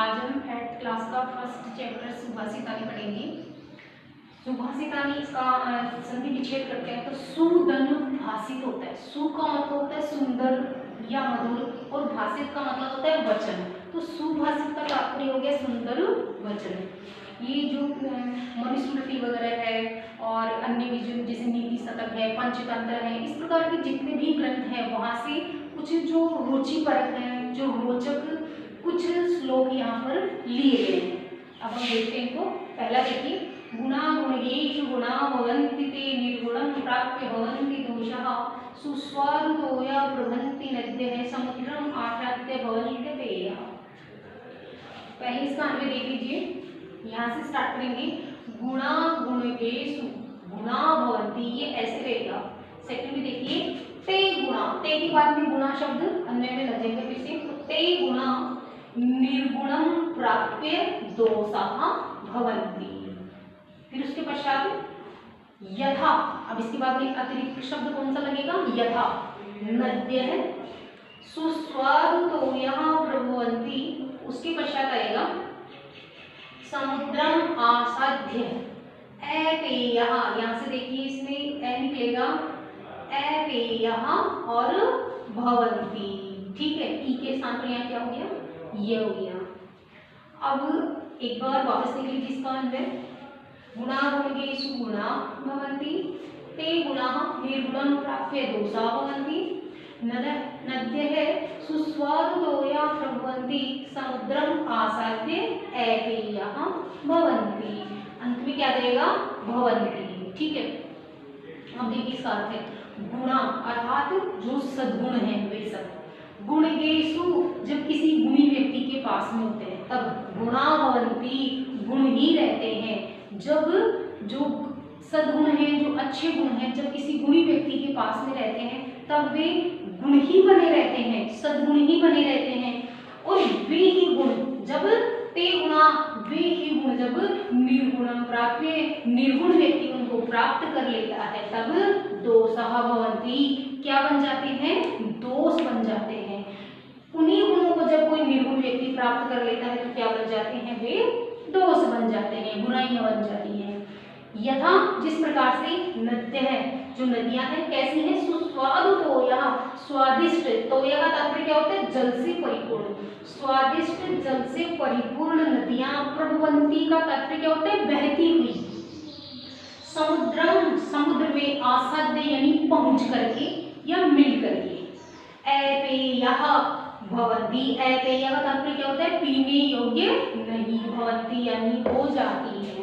आज हम 8th class का फर्स्ट चैप्टर सुभाषितानी पढ़ेंगे। सुभाषितानी इसका संधि विच्छेद करते हैं तो सुधन भाषित होता है। सु का मतलब होता है सुंदर या मधुर और भाषित का मतलब होता है वचन। तो सुभाषित का तात्पर्य हो गया सुंदर वचन। ये जो मनुस्मृति वगैरह है और अन्य भी जो जैसे नीति शतक है, पंचतंत्र है, इस प्रकार के जितने भी ग्रंथ हैं वहाँ से कुछ जो रुचिपरक हैं, जो रोचक कुछ श्लोक यहाँ पर लिए गए हैं। अब हम देखते हैं इनको। पहला देखिए, गुणा गुणयेषु गुणा भवन्ति ते निर्गुणं प्राप्य भवन्ति दोषः सुस्वादुतोया प्रभन्ति नद्यः समुद्रम आश्रित्य भवन्ति पेयः। पहले इसका अन्वय देख लीजिए, यहाँ से स्टार्ट करेंगे। गुणा गुणयेषु गुणा भवन्ति, ये ऐसे रहेगा। सेकंड में देखिए, ते गुणा, ते के बाद में गुणा शब्द अन्वय में लगेगा फिर से। तो ते गुणा निर्गुणं प्राप्य दोषः भवन्ति। फिर उसके पश्चात यथा, अब इसके बाद में अतिरिक्त शब्द कौन सा लगेगा? यथा नद्यः सुस्वादुतोयः प्रभवन्ति। उसके पश्चात आएगा समुद्रम आसाध्य अपेयः। यहाँ से देखिए इसमें ए निकलेगा, अपेयः और भवन्ति। ठीक है, ई के स्थान पर यहाँ क्या हो गया? ये हो गया। अब एक बार वापस देख लीजिए इसका अन्वय। गुणा गुणयेषु गुणा भवन्ति ते गुणाः निर्गुणं प्राप्य दोषा भवन्ति नद्यः सुस्वादुतोया प्रभवन्ति समुद्रम आसाद्य अपेयः भवन्ति। अंत में क्या देगा? भवन्ति। ठीक है, अब देखिए इसका अर्थ है गुणा अर्थात जो सद्गुण है वे सब। गुणयेषु जब किसी गुणी व्यक्ति के पास में होते हैं तब गुणा भवन्ति, गुण ही रहते हैं। जब जो सद्गुण हैं, जो अच्छे गुण हैं, जब किसी गुणी व्यक्ति के पास में रहते हैं तब वे गुण ही बने रहते हैं, सद्गुण ही बने रहते हैं। और वे ही गुण जब ते गुणा, वे ही गुण जब निर्गुणं प्राप्य, निर्गुण व्यक्ति उनको प्राप्त कर लेता है तब दोषः भवन्ति, क्या बन जाते हैं? दोष बन जाते हैं। उन्हीं गुणों को जब कोई निर्गुण व्यक्ति प्राप्त कर लेता है तो क्या बन जाते हैं? वे दोष बन जाते हैं, बुराइयां बन जाती हैं। यथा जिस प्रकार से नद्य है, जो नदियां हैं कैसी हैं? सुस्वादुतोयः, स्वादिष्ट। तोया का तात्पर्य क्या होता है? जल से परिपूर्ण। स्वादिष्ट जल से परिपूर्ण नदियां। प्रभवन्ति का तात्पर्य क्या होता है? बहती हुई। समुद्रम, समुद्र में आसाद्य यानी पहुंच करके या मिल करके। अपेयः भवन्ति, अपेय का तात्पर्य क्या होता है? पीने योग्य नहीं। भवन्ति यानी हो जाती है।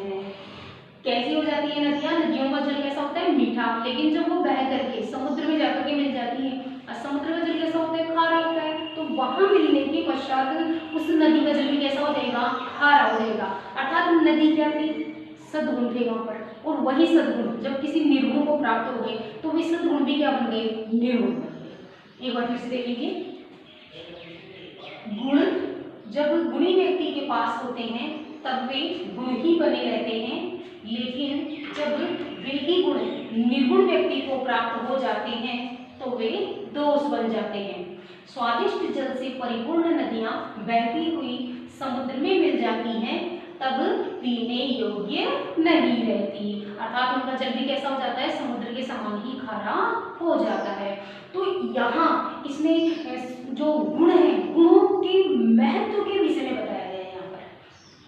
कैसी हो जाती है नदियां? नदियों का जल कैसा होता है? मीठा। लेकिन जब वो बह करके समुद्र में जाकर के मिल जाती है, और समुद्र का जल कैसा होता है? खारा होता है। तो वहां मिलने के पश्चात उस नदी का जल भी कैसा हो जाएगा? खारा हो जाएगा। अर्थात नदी क्या थी? सद्गुण थे वहां पर। और वही सद्गुण जब किसी निर्गुण को प्राप्त हो गए तो वे सद्गुण भी क्या बन गए? निर्गुण बन गए। एक बार फिर से देख लीजिए, गुण जब गुणी व्यक्ति के पास होते हैं तब वे गुण ही बने रहते हैं। लेकिन जब वे ही गुण निर्गुण व्यक्ति को प्राप्त हो जाते हैं तो वे दोष बन जाते हैं। स्वादिष्ट जल से परिपूर्ण नदियां बहती हुई समुद्र में मिल जाती हैं तब पीने योग्य नहीं रहती। अर्थात उनका जल भी कैसा हो जाता है? समुद्र के समान ही खारा हो जाता है। तो यहाँ इसमें जो गुण है, गुणों के महत्व के विषय में बताया गया है यहाँ पर।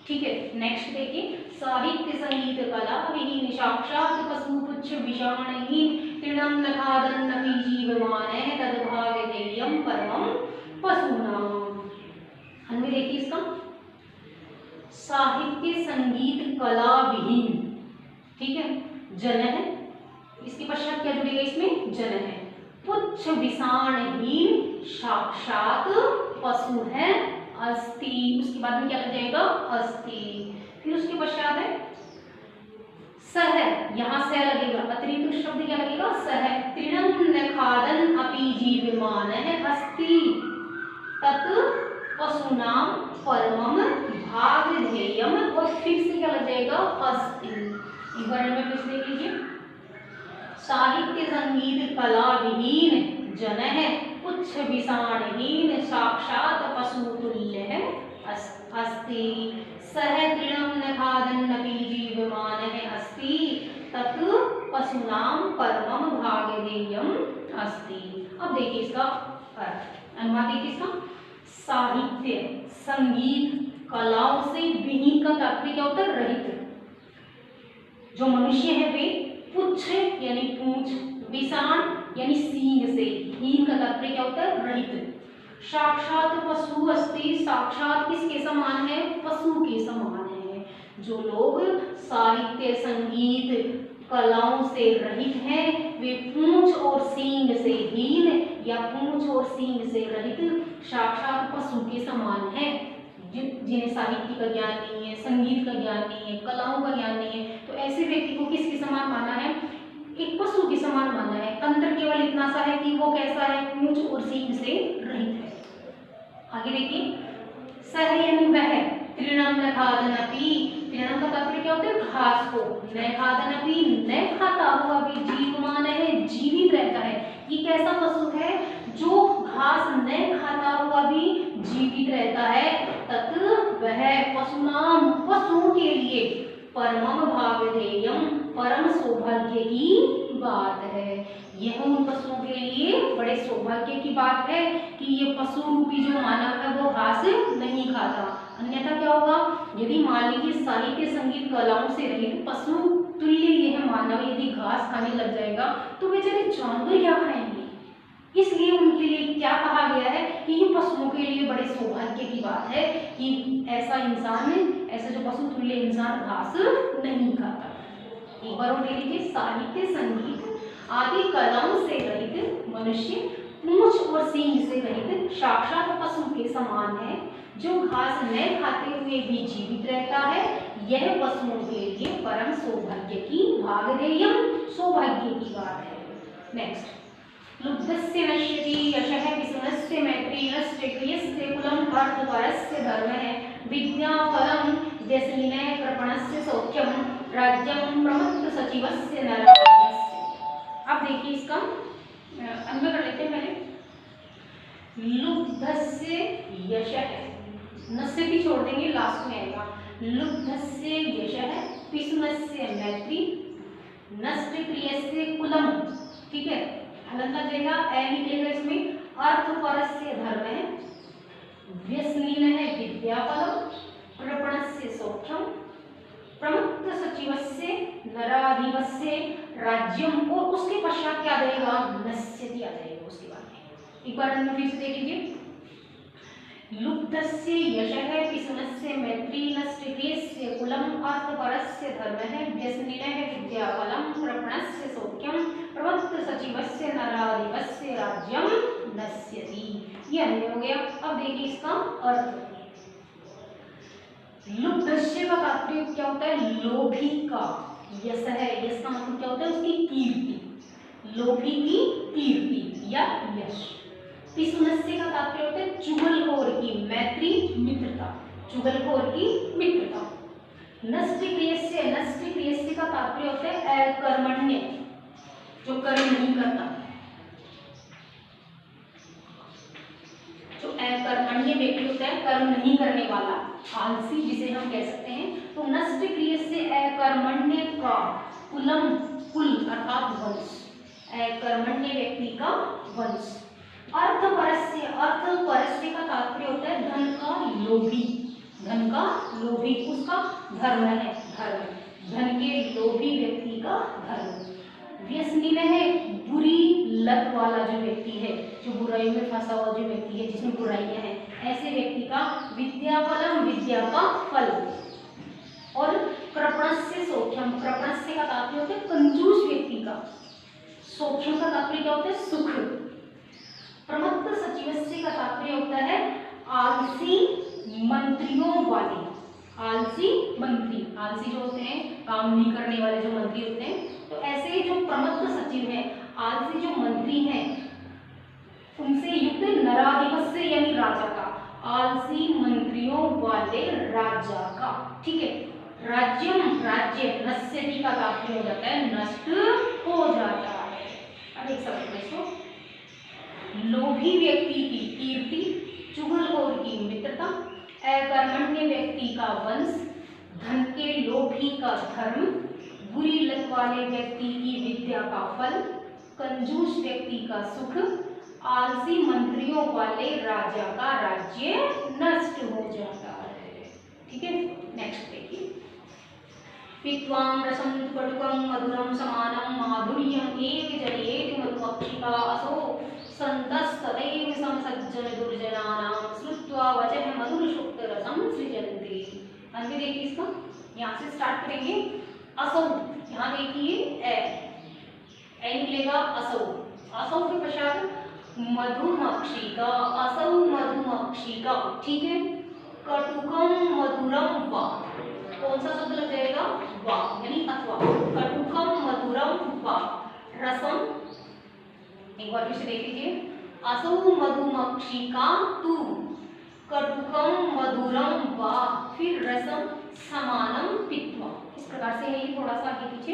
ठीक है, नेक्स्ट देखिए, साहित्य संगीत कला विहीन साक्षात पशु पुच्छ विषाणहीन तृणं न खादन् न पि जीवमानः तद्भागधेयं परमं पशूनाम्। अन्वय देखिए इसका, साहित्य संगीत कला विहीन। ठीक है, जन है, इसके पश्चात क्या जुड़ेगा? इसमें जन है। पुच्छ विषाणहीन साक्षात पशु है अस्ति। उसके बाद में क्या लग जाएगा? अस्ति। फिर उसके पश्चात है सह, यहाँ सह लगेगा, अतिरिक्त शब्द क्या लगेगा? सह। तृणं न खादन् अपि जीवमानः अस्ति तत् पशूनां परमं भागधेयम्। और फिर से क्या लग जाएगा? अस्ति। एक बार में फिर से देख लीजिए, साहित्य संगीत कला विहीन जन है, पुच्छ विषाणहीन साक्षात पशु तुल्य है अस्ति सह तृणं न खादन्नपि जीवमानः अस्ति तत् पशूनां परमं भागधेयम् अस्ति। अब देखिए इसका अर्थ, अनुवाद देखिए इसका। साहित्य, संगीत, कलाओं से विहीन का तात्पर्य क्या होता है? रहित। जो मनुष्य है वे पुच्छ यानी पूंछ, विषाण यानी सींग से, हीन का तात्पर्य क्या होता है? रहित। साक्षात पशु अस्ति, साक्षात किसके समान है? पशु के समान है। जो लोग साहित्य, संगीत, कलाओं से रहित हैं वे पूंछ और सींग से हीन या पूंछ और सींग से रहित साक्षात पशु के समान है। जिन्हें साहित्य का ज्ञान नहीं है, संगीत का ज्ञान नहीं है, कलाओं का ज्ञान नहीं है, तो ऐसे व्यक्ति को किसके समान माना है? एक पशु के समान माना है। अंतर केवल इतना सा है कि वो कैसा है? पूंछ और सींग से रहित है। आगे देखिए, सह यानी वह, तृणम न खादनपि, तृणम का तात्पर्य क्या होता है? घास को, न खादनपि न खाता हुआ भी जीवमान है, जीवित रहता है। ये कैसा पशु है? जो घास न खाता हुआ भी जीवित रहता है। तत् वह पशुनाम, पशुओं के लिए परमम भागधेयम, परम सौभाग्य की बात है। यह उन पशुओं के लिए बड़े सौभाग्य की बात है कि ये पशु रूपी जो मानव है वो घास नहीं खाता। अन्यथा क्या होगा? यदि मान लीजिए साहित्य, संगीत, कलाओं से रहित पशु तुल्य यह मानव यदि घास खाने लग जाएगा तो बेचारे जानवर क्या खाएंगे? इसलिए उनके लिए क्या कहा गया है कि ये पशुओं के लिए बड़े सौभाग्य की बात है कि ऐसा इंसान, ऐसा जो पशु तुल्य इंसान घास नहीं खाता। एक बार और लीजिए, साहित्य, संगीत आदि कलाओं से रहित मनुष्य पूंछ और सींग से रहित साक्षात पशु के समान है। जो घास न खाते हुए भी जीवित रहता है, यह पशुओं के लिए परम सौभाग्य की, भागधेयम सौभाग्य की बात है। नेक्स्ट, लुब्धस्य नश्यति यशः विसुनस्य मैत्रीणस्य क्रियस्य कुलं पार्थपरस्य धर्मः विद्याफलं व्यसनिनः कृपणस्य सौख्यं राज्यं प्रमत्त सचिवस्य नराधिपस्य। अब देखिए इसका अंदर कर लेते हैं पहले। लुब्धस्य यशः, नस्य भी छोड़ देंगे, लास्ट में आएगा। लुब्धस्य यशः विसुनस्य मैत्री नष्ट क्रियस्य कुलम, ठीक है, हलन लग जाएगा, ए निकलेगा इसमें। अर्थ परस्य धर्म है, व्यसनीन है विद्याफलम, प्रपणस्य सौख्यम, प्रमुक्त सचिवस्य नराधिपस्य राज्यम, और उसके पश्चात क्या देगा? नश्यति आ जाएगा उसके बाद। एक बार फिर से देख लीजिए। लुब्धस्य यशः विसुनस्य मैत्रीणस्य कुलम अर्थपरस्य धर्मः व्यसनिनः विद्याफलं प्रपणस्य सौख्यं प्रवृत्त सचिवस्य नराधिपस्य राज्यं नश्यति। ये अन्य हो गया। अब देखिए इसका अर्थ। लुब्धस्य का तात्पर्य क्या होता है? लोभी का। यश है, यश का मतलब क्या होता है? उसकी कीर्ति, लोभी की कीर्ति या यश। विसुनस्य का तात्पर्य होता है चुगलखोर की, मैत्री मित्रता, चुगलखोर की मित्रता। नष्ट क्रियस्य, नष्ट क्रियस्य का तात्पर्य होता है अकर्मण्य, जो कर्म नहीं करता, जो अकर्मण्य व्यक्ति होता है, कर्म नहीं करने वाला, आलसी जिसे हम कह सकते हैं। तो नष्ट क्रियस्य अकर्मण्य का कुलम, कुल अर्थात वंश, अकर्मण्य व्यक्ति का वंश। अर्थ परस्य, अर्थ परस्य का तात्पर्य होता है धन का लोभी, धन का लोभी, उसका धर्म है, धर्म, धन के लोभी व्यक्ति का धर्म। व्यसनीन है, बुरी लत वाला जो व्यक्ति है, जो बुराई में फंसा हुआ जो व्यक्ति है, जिसमें बुराइयां हैं, ऐसे व्यक्ति का विद्याफलम, विद्या का फल। और कृपणस्य सौख्यम, कृपणस्य का तात्पर्य होता है कंजूस व्यक्ति का, सौख्यम का तात्पर्य क्या होता है? सुख। प्रमत्त सचिवस्य का तात्पर्य होता है आलसी मंत्रियों वाले, आलसी मंत्री, आलसी जो होते हैं, काम नहीं करने वाले जो मंत्री होते हैं। तो ऐसे जो प्रमत्त सचिव हैं, आलसी जो मंत्री हैं, उनसे युक्त नराधिपस्य यानी राजा का, आलसी मंत्रियों वाले राजा का, ठीक है। राज्यम, राज्य, नश्यति का तात्पर्य हो जाता है नष्ट हो जाता है। अब एक शब्द इसको, लोभी व्यक्ति की कीर्ति, चुगलखोर की मित्रता, अकर्मण्य व्यक्ति का वंश, धन के लोभी का धर्म, बुरी लत वाले व्यक्ति की विद्या का फल, कंजूस व्यक्ति का सुख, आलसी मंत्रियों वाले राजा का राज्य नष्ट हो जाता है। ठीक है, नेक्स्ट देखिए। पित्वां रसं कटुकं मधुरं समानं माधुर्यम् एव जनेत मधुमक्षिका असो संतस्तदैव समसज्जन दुर्जनानां श्रुत्वा वचः मधुरसुक्त रसं सृजन्ति। अंत में देखिए इसका, यहाँ से स्टार्ट करेंगे। असौ, यहाँ देखिए ए निकलेगा असौ, असौ के पश्चात मधुमक्षिका, असौ मधुमक्षिका। ठीक है, कटुकम मधुरम वा, कौन सा शब्द लग जाएगा? वा, यानी अथवा। कटुकम मधुरम वा रसम, एक बार फिर से देख लीजिए। असौ मधुमक्षिका तु कटुकम मधुरम वा, फिर रसम समानम पित्वा। इस प्रकार से है ये, थोड़ा सा आगे पीछे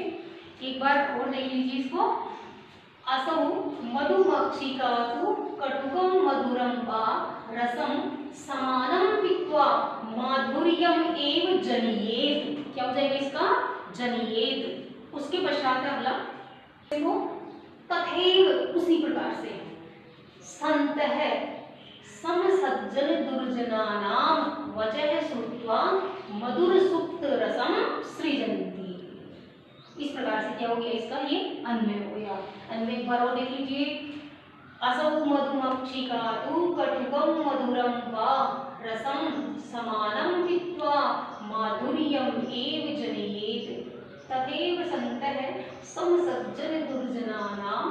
एक बार और देख लीजिए इसको। असौ मधुमक्षिका तु कटुकम मधुरम वा रसम समानम पित्वा माधुर्यम एव जनियेत। क्या हो जाएगा इसका? जनियेत। उसके पश्चात अगला देखो, तथैव, उसी प्रकार से, संतः समसज्जन दुर्जनानां वचः श्रुत्वा मधुर सुक्त रसम सृजन्ति। इस प्रकार से क्या हो गया इसका? ये अन्वय हो गया। अन्वय एक बार और देख लीजिए। असौ मधुमक्षिका तु कटुकम मधुरम वा रसम समानं पित्वा माधुर्यम एव जनयेत तथैव सन्तः समसज्जन दुर्जनानां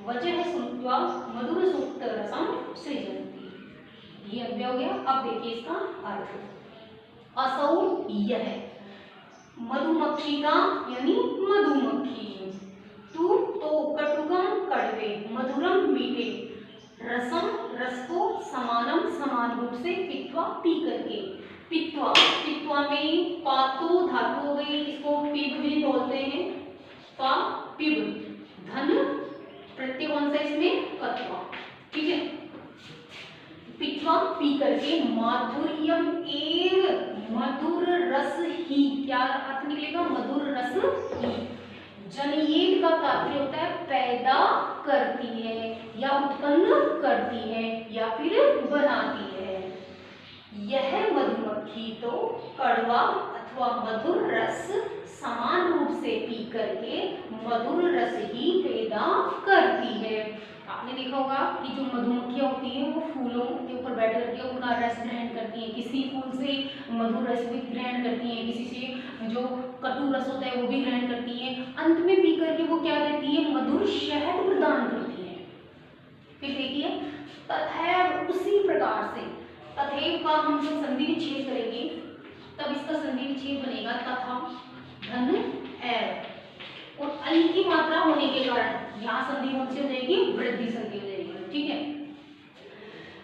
वचः श्रुत्वा मधुर सुक्त रसम सृजन्ति। ये अन्वय हो गया। अब देखिए इसका अर्थ। असौ यह, मधुमक्षिका यानी मधुमक्खी, तू तो कटुकम कड़वे, मधुरम मीठे, रसम रस को, समानम समान रूप से, पित्वा पी करके। पित्वा, पित्वा में पातो धातु हो गई, इसको पिब भी बोलते हैं। पा पिब, धन प्रत्यय कौन सा इसमें? कत्वा। ठीक है, पित्वा पी करके, माधुर्यम एव, मधुर रस ही, क्या अर्थ निकलेगा? मधुर रस ही। जनयेत का तात्पर्य होता है पैदा करती है या उत्पन्न करती है या फिर बनाती है। यह मधुमक्खी तो कड़वा अथवा मधुर रस समान रूप से पी करके मधुर रस ही पैदा करती है। आपने देखा होगा कि जो मधुमक्खियाँ होती हैं वो फूलों के ऊपर बैठ करके उनका रस ग्रहण करती हैं। किसी फूल से मधुर रस भी ग्रहण करती हैं, किसी से जो कटु रस होता है वो भी ग्रहण करती हैं। अंत में पी करके वो क्या देती है? मधुर शहद प्रदान करती है। फिर देखिए, तथैव, उसी प्रकार से। तथैव का हम जब संधि विच्छेद करेंगे तब इसका संधि विच्छेद बनेगा तथा धन एव, और अल की मात्रा होने के कारण यहाँ संधि कौन सी हो जाएगी? वृद्धि संधि हो जाएगी। ठीक है,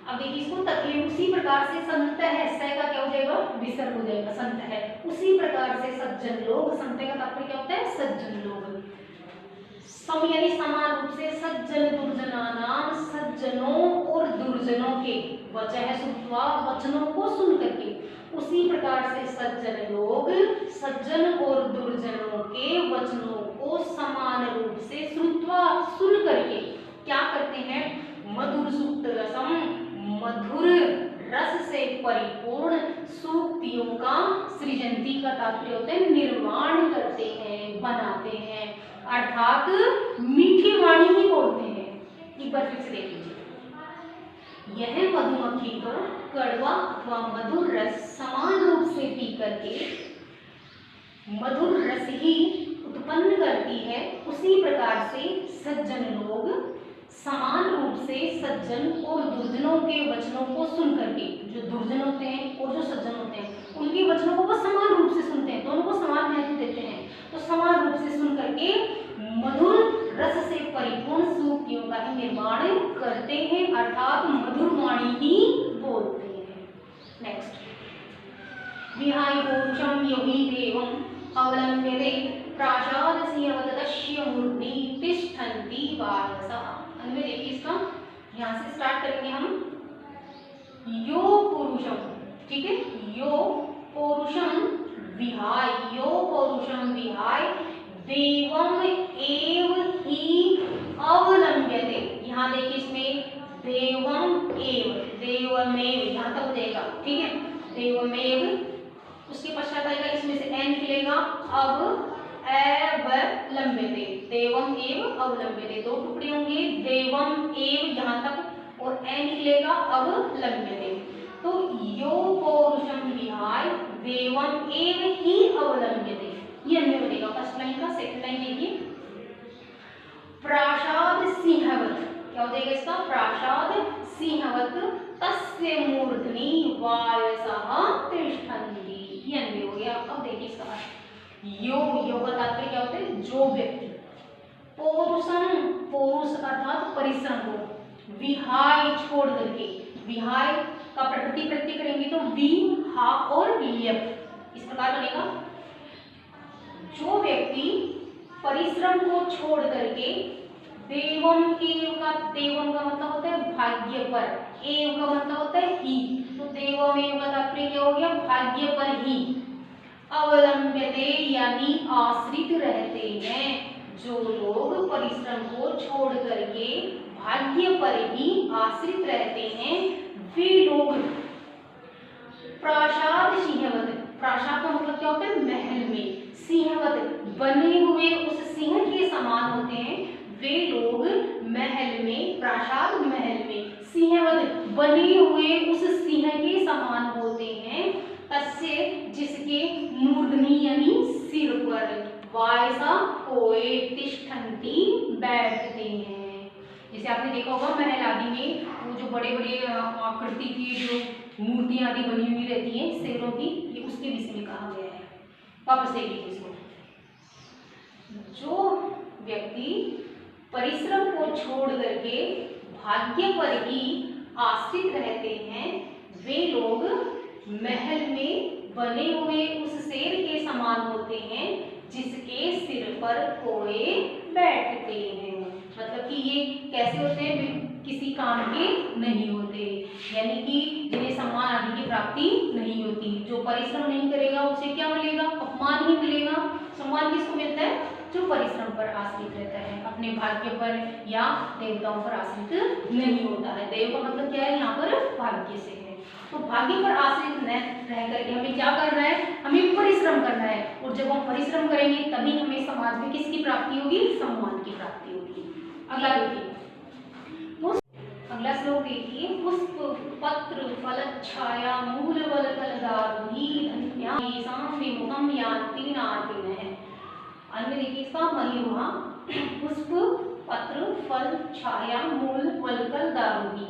अब देखिए इसको, तथैव उसी प्रकार से, संत है, स का क्या हो जाएगा? विसर्ग हो जाएगा, संत है। उसी प्रकार से सज्जन लोग, संत का तात्पर्य क्या होता है? सज्जन लोग। सम यानी समान रूप से, सज्जन दुर्जनानां, सज्जनों और दुर्जनों के, वचः श्रुत्वा, वचनों को सुन करके। उसी प्रकार से सज्जन लोग सज्जन और दुर्जनों के वचनों को समान रूप से श्रुत्वा, सुन करके क्या करते हैं? मधुर सुक्त रसम, मधुर रस से परिपूर्ण सूक्तियों का, सृजंती का तात्पर्य होता है निर्माण करते हैं, बनाते हैं, अर्थात मीठी वाणी ही बोलते हैं। एक बार फिर से देख लीजिए। यह मधुमक्खी तो कड़वा अथवा मधुर रस समान रूप से पी करके मधुर रस ही उत्पन्न करती है। उसी प्रकार से सज्जन लोग समान रूप से सज्जन और दुर्जनों के वचनों को सुन करके, जो दुर्जन होते हैं और जो सज्जन होते हैं उनके वचनों को वो समान रूप से सुनते हैं, दोनों को समान महत्व देते हैं। तो समान रूप से सुन करके मधुर रस से परिपूर्ण सूक्तियों का ही निर्माण करते हैं, अर्थात मधुर वाणी ही बोलते हैं। नेक्स्ट, विहाय पौरुषम योगी देवम अवलंब्यते प्रासादस्यवततस्य मूर्धनि तिष्ठन्ति वायसः। अन्वय देखिए इसका, यहाँ से स्टार्ट करेंगे हम। यो पुरुषम, ठीक है। यो पौरुषम विहाय, यो पौरुषम विहाय देवम एव ही अवलंब्यते। यहाँ देखिए इसमें देवम एव, देवमेव यहाँ तक हो जाएगा, ठीक है। देवमेव, उसके पश्चात आएगा इसमें से एन निकलेगा, अब अवलंब्यते, देवम एव अवलंब्यते, दो टुकड़े होंगे, देवम एव यहाँ तक और एन निकलेगा अवलंब्यते। तो यो पौरुषम विहाय देवम एव ही अवलंब्यते, ये अन्वय बनेगा फर्स्ट लाइन का। सेकंड लाइन देखिए, प्रासाद सिंहवत, क्या हो जाएगा इसका, प्रासाद सिंहवत तस्य मूर्धनि वायसः तिष्ठन्ति, ये अन्वय हो गया। अब देखिए इसका यो, यो का तात्पर्य क्या होता है, जो व्यक्ति, पौरुषम, पौरुष अर्थात परिश्रम को, विहाय छोड़ करके, विहाय का प्रकृति प्रत्यय करेंगे तो वि हा और यप इस प्रकार बनेगा। जो व्यक्ति परिश्रम को छोड़ करके देवम एव का, देवम का मतलब होता है भाग्य पर, एव का मतलब होता है ही, तो देवम एव का तात्पर्य क्या हो गया, भाग्य पर ही, अवलंब्यते यानी आश्रित रहते हैं। जो लोग परिश्रम को छोड़ करके भाग्य पर ही आश्रित रहते हैं वे लोग प्रासाद सिंहवत, प्रासाद का मतलब क्या होता है, महल में, सिंहवत बने हुए उस सिंह के समान होते हैं वे लोग महल में, प्रासाद महल में, सिंहवत बने हुए उस सिंह के समान होते हैं, तस्य जिसके मूर्धनि यानी सिर पर, वायसा कोए तिष्ठन्ति बैठते हैं। जैसे आपने देखा होगा महल आदि में वो जो बड़े बड़े आकृति की जो मूर्तियां आदि बनी हुई रहती हैं शेरों की, ये उसके विषय में कहा गया है। वापस देख लीजिए इसको, जो व्यक्ति परिश्रम को छोड़ करके भाग्य पर ही आश्रित रहते हैं वे लोग महल में बने हुए उस शेर के समान होते हैं जिसके सिर पर कोए बैठते हैं। मतलब कि ये कैसे होते हैं, किसी काम के नहीं होते, यानी कि जिन्हें सम्मान आदि की प्राप्ति नहीं होती। जो परिश्रम नहीं करेगा उसे क्या मिलेगा, अपमान ही मिलेगा। सम्मान किसको मिलता है, जो परिश्रम पर आश्रित रहता है, अपने भाग्य पर या देवताओं पर आश्रित नहीं होता है। देव का मतलब क्या है यहाँ पर, भाग्य से है। तो भाग्य पर आश्रित न रह करके हमें क्या करना है, हमें परिश्रम करना है, और जब हम परिश्रम करेंगे तभी हमें समाज में किसकी प्राप्ति होगी, सम्मान की प्राप्ति होगी। अगला देखिए, अगला श्लोक देखिए, पुष्प पत्र फल छाया मूल वल फलदारुही धन्यासां विमुखम यान्ति नार्तिनः। अन्य देखिए इसका महिमा, पुष्प पत्र फल छाया मूल वलकल दारुही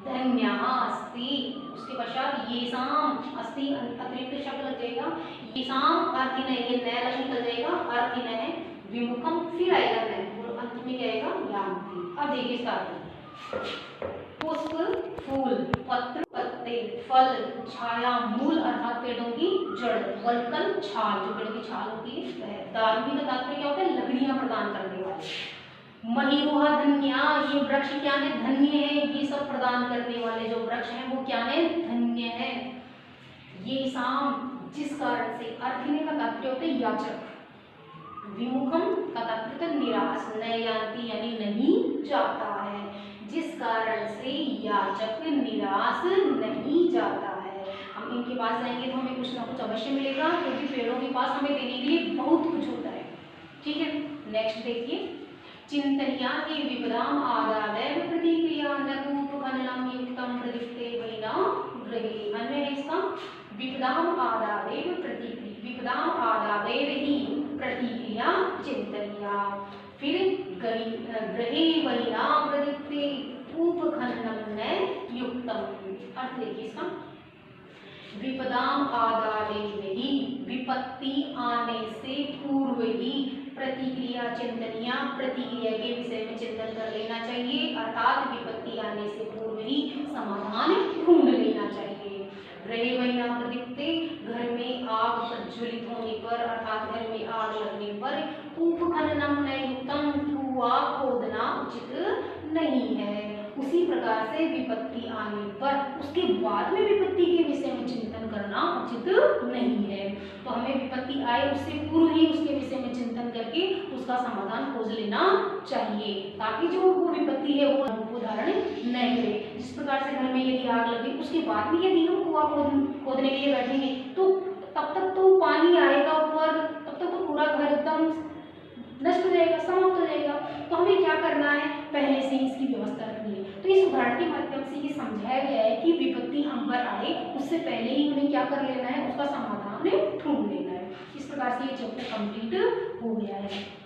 धन्या अस्ति, उसके पश्चात ये शाम अस्ति अतिरिक्त शब्द लग जाएगा, ये शाम अर्थ नहीं, ये नया लक्ष्य निकल जाएगा, अर्थ नहीं है, विमुखम फिर आएगा नया और अंत में क्या आएगा, यान्ति। अब देखिए इसका पुष्प फूल, पत्र पत्ते, फल छाया मूल अर्थात पेड़ों की जड़, वलकल छाल जो पेड़ों की छाल होती है, दारुही का तात्पर्य क्या होता है, लकड़ियां प्रदान करने वाले। महिरुहा धन्या, ये वृक्ष क्या है, धन्य है, ये सब प्रदान करने वाले जो वृक्ष हैं वो क्या है, धन्य है। ये शाम जिस कारण से, अर्थिने का तात्पर्य होता है याचक, विमुखम का तात्पर्य निराश, न यान्ति यानी नहीं जाता है, जिस कारण से याचक निराश नहीं जाता है। हम इनके पास जाएंगे तो हमें कुछ ना कुछ अवश्य मिलेगा, क्योंकि पेड़ों के पास हमें देने के लिए बहुत कुछ होता है। ठीक है, नेक्स्ट देखिए, चिंतनिया के विपदाम आदादेव प्रतिक्रिया नकूपखननम युक्तम प्रदीप्ते वैना ग्रहे। अन्य है इसका, विपदाम आदादेव प्रतिक्रिया, विपदाम आदादेव ही प्रतिक्रिया चिंतनिया, फिर ग्रहे वैना प्रदीप्ते उपखननम न युक्तम। अर्थ देखिए इसका, विपदाम आदादेव ही, विपत्ति आने से पूर्व ही, प्रतिक्रिया चिंतनिया, प्रतिक्रिया के विषय में चिंतन कर लेना चाहिए, अर्थात विपत्ति आने से पूर्व ही समाधान ढूंढ लेना चाहिए। रहे वैना प्रदीप्ते, घर में आग प्रज्वलित होने पर अर्थात घर में आग लगने पर, उपखननम न युक्तम, कुआं खोदना उचित नहीं है। उसी प्रकार से विपत्ति आने पर उसके बाद में विपत्ति के विषय में चिंतन करना उचित नहीं है। तो हमें विपत्ति आए उससे पूर्व ही उसके विषय में चिंतन करके उसका समाधान खोज लेना चाहिए, ताकि जो वो विपत्ति है वो रूप धारण नहीं ले। जिस प्रकार से घर में यदि आग लगी उसके बाद में यदि हम कुआं खोदने के लिए बैठेंगे तो तब तक तो पानी आएगा ऊपर, तब तक तो पूरा घर एकदम नष्ट हो जाएगा, समाप्त हो जाएगा। तो हमें क्या करना है, पहले से ही इसकी व्यवस्था रखनी है। तो इस उदाहरण के माध्यम से ये समझाया गया है कि विपत्ति हम पर आए उससे पहले ही हमें क्या कर लेना है, उसका समाधान ढूंढ लेना है। इस प्रकार से ये चैप्टर कंप्लीट हो गया है।